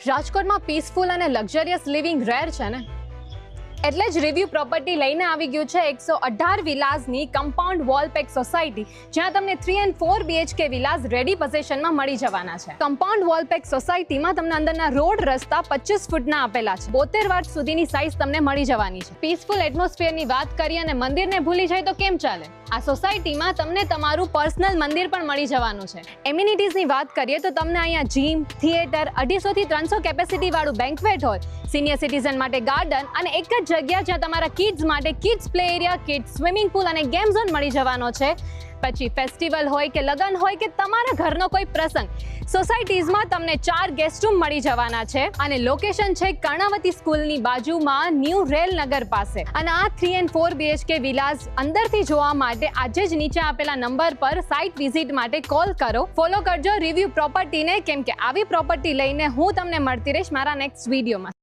રાજકોટમાં પીસફુલ અને luxurious living rare છે ને, એટલે જ રિવ્યુ પ્રોપર્ટી લઈને આવી ગયું છે 118 વિલાસની કમ્પાઉન્ડ વોલ પેક સોસાયટી, જ્યાં તમને 3 and 4 BHK વિલાસ રેડી પોઝિશનમાં મળી જવાના છે. કમ્પાઉન્ડ વોલ પેક સોસાયટીમાં તમને અંદરના રોડ રસ્તા 25 ફૂટના આપેલા છે. 72 વાટ સુધીની સાઇઝ તમને મળી જવાની છે. પીસફુલ એટમોસ્ફિયરની વાત કરીએ અને મંદિરને ભૂલી જાય તો કેમ ચાલે? આ સોસાયટીમાં તમને તમારું પર્સનલ મંદિર પણ મળી જવાનું છે. એમ્યુનિટીઝની વાત કરીએ તો તમને અહીંયા જીમ, થિયેટર, 250 થી 300 કેપેસિટી વાળું બેન્ક્વેટ હોલ, સિનિયર સિટીઝન માટે ગાર્ડન અને એક જ જગ્યા જ્યાં તમારા કિડ્સ માટે kids play area, kids swimming pool અને ગેમ ઝોન મળી જવાનો છે. પછી ફેસ્ટિવલ હોય કે લગ્ન હોય કે તમારા ઘરનો કોઈ પ્રસંગ, સોસાયટીઝમાં તમને 4 ગેસ્ટ રૂમ મળી જવાના છે. અને લોકેશન છે કર્ણાવતી સ્કૂલની બાજુમાં ન્યૂ રેલનગર પાસે. અને આ 3 and 4 BHK વિલાસ અંદરથી જોવા માટે આજે જ નીચે આપેલા નંબર પર સાઇટ વિઝિટ માટે કોલ કરો. ફોલો કરજો રિવ્યુ પ્રોપર્ટીને, કેમ કે આવી પ્રોપર્ટી લઈને હું તમને મળતી રહીશ મારા નેક્સ્ટ વિડીયોમાં.